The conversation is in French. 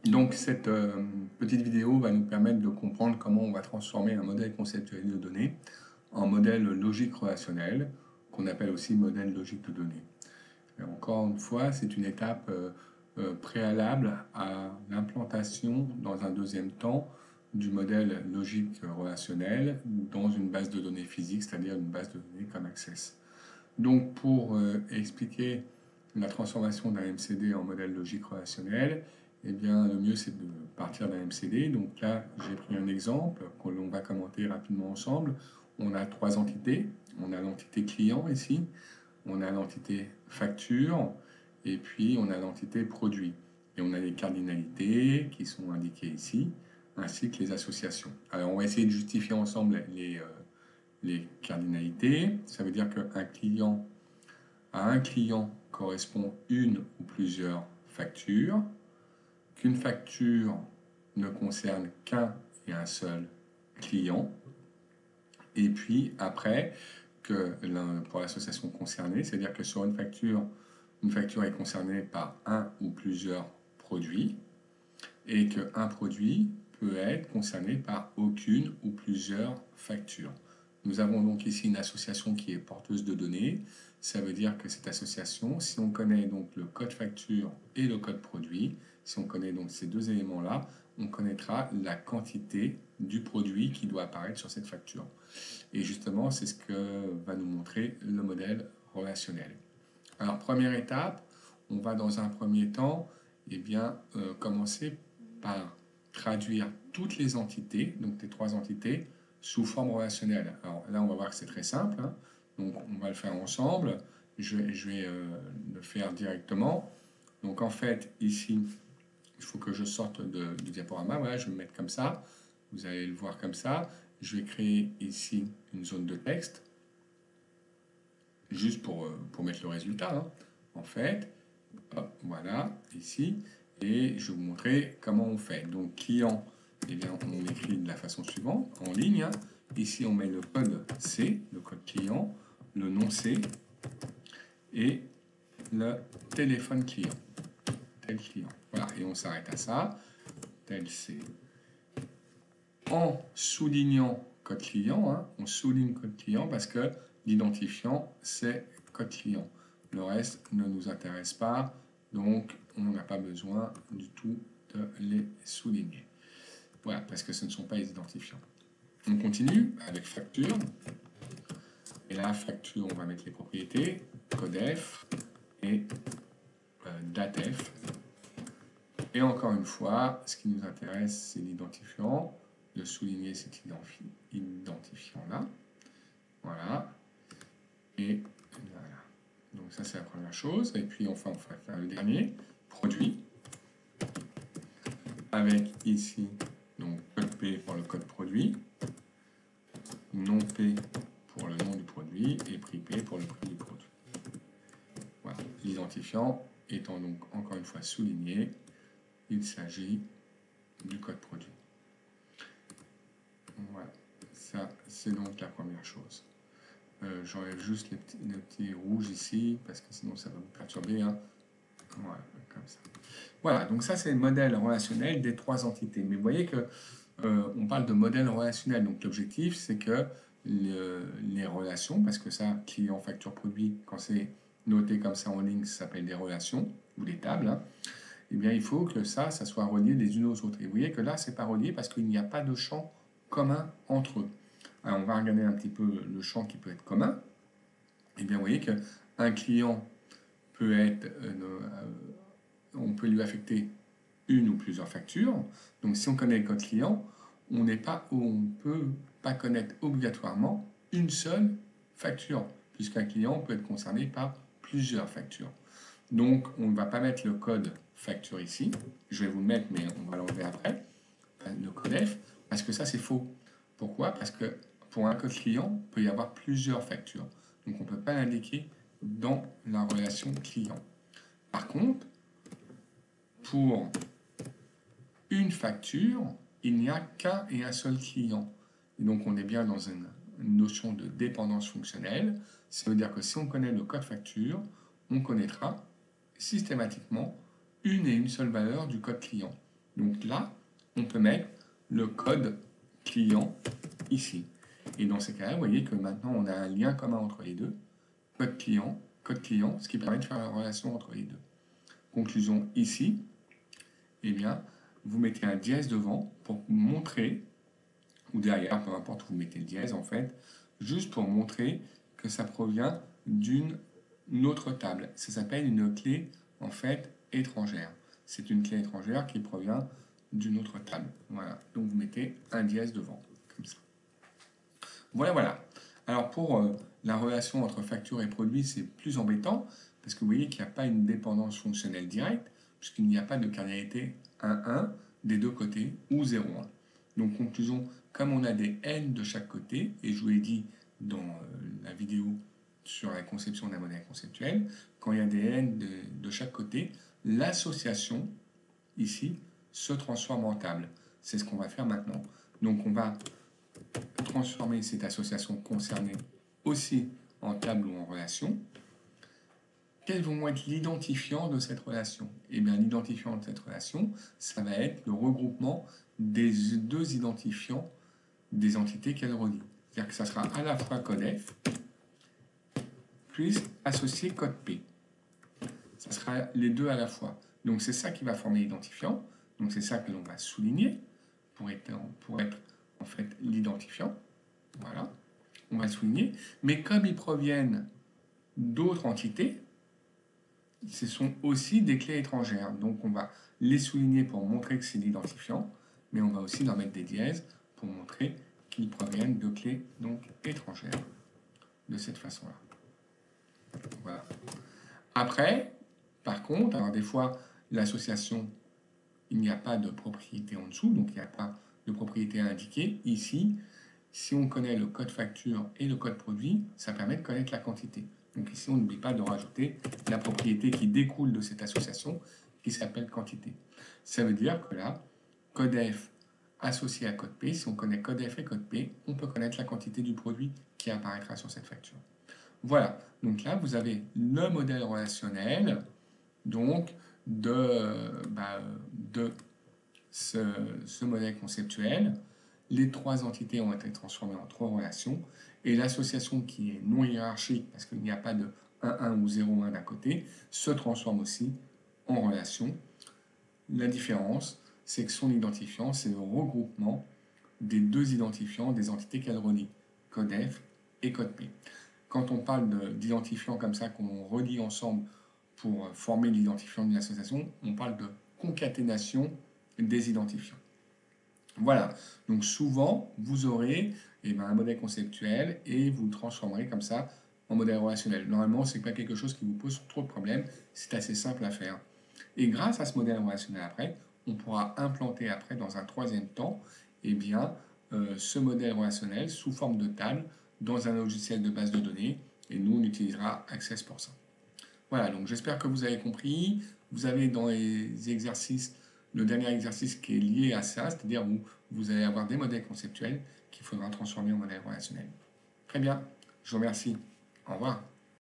Donc cette petite vidéo va nous permettre de comprendre comment on va transformer un modèle conceptuel de données en modèle logique relationnel, qu'on appelle aussi modèle logique de données. Et encore une fois, c'est une étape préalable à l'implantation dans un deuxième temps du modèle logique relationnel dans une base de données physique, c'est-à-dire une base de données comme Access. Donc pour expliquer la transformation d'un MCD en modèle logique relationnel, eh bien, le mieux c'est de partir d'un MCD. Donc là, j'ai pris un exemple que l'on va commenter rapidement ensemble. On a trois entités. On a l'entité client ici, on a l'entité facture, et puis on a l'entité produit. Et on a les cardinalités qui sont indiquées ici, ainsi que les associations. Alors on va essayer de justifier ensemble les cardinalités. Ça veut dire qu'un client, à un client correspond une ou plusieurs factures, qu'une facture ne concerne qu'un et un seul client, et puis après, que pour l'association concernée, c'est-à-dire que sur une facture est concernée par un ou plusieurs produits, et qu'un produit peut être concerné par aucune ou plusieurs factures. Nous avons donc ici une association qui est porteuse de données. Ça veut dire que cette association, si on connaît donc le code facture et le code produit, si on connaît donc ces deux éléments-là, on connaîtra la quantité du produit qui doit apparaître sur cette facture. Et justement, c'est ce que va nous montrer le modèle relationnel. Alors, première étape, on va dans un premier temps commencer par traduire toutes les entités, donc les trois entités, sous forme relationnelle. Alors là, on va voir que c'est très simple, hein. Donc on va le faire ensemble. Je vais le faire directement. Donc en fait, ici, il faut que je sorte du diaporama. Voilà, je vais me mettre comme ça. Vous allez le voir comme ça. Je vais créer ici une zone de texte, juste pour mettre le résultat, hein. En fait, hop, voilà, ici. Et je vais vous montrer comment on fait. Donc, client, eh bien, on écrit de la façon suivante, en ligne. Ici, on met le code C, le code client, le nom C, et le téléphone client, tel client. Voilà, et on s'arrête à ça, tel C. En soulignant code client, hein, on souligne code client parce que l'identifiant, c'est code client. Le reste ne nous intéresse pas, donc on n'a pas besoin du tout de les souligner. Voilà, parce que ce ne sont pas les identifiants. On continue avec facture. Et là, facture, on va mettre les propriétés, codef et datef. Et encore une fois, ce qui nous intéresse, c'est l'identifiant, de souligner cet identifiant-là. Voilà. Et voilà. Donc ça, c'est la première chose. Et puis enfin, on va faire le dernier, produit. Avec ici, donc code P pour le code produit, nom P pour le nom du produit et prix P pour le prix du produit. Voilà. L'identifiant étant donc encore une fois souligné, il s'agit du code produit. Voilà, ça c'est donc la première chose. J'enlève juste les petits rouges ici, parce que sinon ça va me perturber, hein. Voilà, comme ça. Voilà, donc ça c'est le modèle relationnel des trois entités. Mais vous voyez que on parle de modèle relationnel, donc l'objectif c'est que les relations, parce que ça, client, facture, produit, quand c'est noté comme ça en ligne, ça s'appelle des relations, ou des tables, hein. Eh bien il faut que ça soit relié les unes aux autres. Et vous voyez que là c'est pas relié parce qu'il n'y a pas de champ commun entre eux. Alors on va regarder un petit peu le champ qui peut être commun. Et bien vous voyez qu'un client peut être, on peut lui affecter une ou plusieurs factures. Donc si on connaît le code client, on ne peut pas connaître obligatoirement une seule facture, puisqu'un client peut être concerné par plusieurs factures. Donc on ne va pas mettre le code facture ici. Je vais vous le mettre, mais on va l'enlever après, le codef, parce que ça c'est faux. Pourquoi? Parce que pour un code client, il peut y avoir plusieurs factures. Donc on ne peut pas l'indiquer dans la relation client. Par contre, pour une facture, il n'y a qu'un et un seul client. Et donc on est bien dans une notion de dépendance fonctionnelle. Ça veut dire que si on connaît le code facture, on connaîtra systématiquement une et une seule valeur du code client. Donc là, on peut mettre le code client ici. Et dans ces cas-là, vous voyez que maintenant, on a un lien commun entre les deux. Code client, ce qui permet de faire la relation entre les deux. Conclusion ici, eh bien, vous mettez un dièse devant pour montrer, ou derrière, peu importe où vous mettez le dièse en fait, juste pour montrer que ça provient d'une autre table. Ça s'appelle une clé en fait étrangère. C'est une clé étrangère qui provient d'une autre table. Voilà, donc vous mettez un dièse devant, comme ça. Voilà. Alors pour la relation entre facture et produit, c'est plus embêtant, parce que vous voyez qu'il n'y a pas une dépendance fonctionnelle directe, puisqu'il n'y a pas de cardinalité 1,1 des deux côtés, ou 0,1. Donc conclusion, comme on a des n de chaque côté, et je vous l'ai dit dans la vidéo sur la conception d'un modèle conceptuel, quand il y a des n de chaque côté, l'association, ici, se transforme en table. C'est ce qu'on va faire maintenant. Donc on va transformer cette association concernée aussi en table ou en relation. Quels vont être l'identifiant de cette relation? Eh bien, l'identifiant de cette relation, ça va être le regroupement des deux identifiants des entités qu'elle relie. C'est-à-dire que ça sera à la fois code F plus associé code P. Ça sera les deux à la fois. Donc c'est ça qui va former l'identifiant. Donc c'est ça que l'on va souligner pour être en fait l'identifiant. Voilà, on va souligner. Mais comme ils proviennent d'autres entités, ce sont aussi des clés étrangères. Donc on va les souligner pour montrer que c'est l'identifiant, mais on va aussi leur mettre des dièses pour montrer qu'ils proviennent de clés donc étrangères. De cette façon-là. Voilà. Après, par contre, alors des fois, l'association, il n'y a pas de propriété en dessous, donc il n'y a pas de propriété à indiquer. Ici, si on connaît le code facture et le code produit, ça permet de connaître la quantité. Donc ici, on n'oublie pas de rajouter la propriété qui découle de cette association, qui s'appelle quantité. Ça veut dire que là, code F associé à code P, si on connaît code F et code P, on peut connaître la quantité du produit qui apparaîtra sur cette facture. Voilà, donc là, vous avez le modèle relationnel donc de ce modèle conceptuel. Les trois entités ont été transformées en trois relations et l'association qui est non hiérarchique, parce qu'il n'y a pas de 1,1 ou 0,1 d'un côté, se transforme aussi en relation. La différence, c'est que son identifiant, c'est le regroupement des deux identifiants des entités qu'elle relie, code F et code P. Quand on parle d'identifiants comme ça, qu'on relie ensemble pour former l'identifiant d'une association, on parle de concaténation des identifiants. Voilà, donc souvent, vous aurez un modèle conceptuel et vous le transformerez comme ça en modèle relationnel. Normalement, ce n'est pas quelque chose qui vous pose trop de problèmes, c'est assez simple à faire. Et grâce à ce modèle relationnel après, on pourra implanter après, dans un troisième temps, ce modèle relationnel sous forme de table dans un logiciel de base de données, et nous, on utilisera Access pour ça. Voilà, donc j'espère que vous avez compris. Vous avez dans les exercices, le dernier exercice qui est lié à ça, c'est-à-dire où vous allez avoir des modèles conceptuels qu'il faudra transformer en modèles relationnels. Très bien, je vous remercie. Au revoir.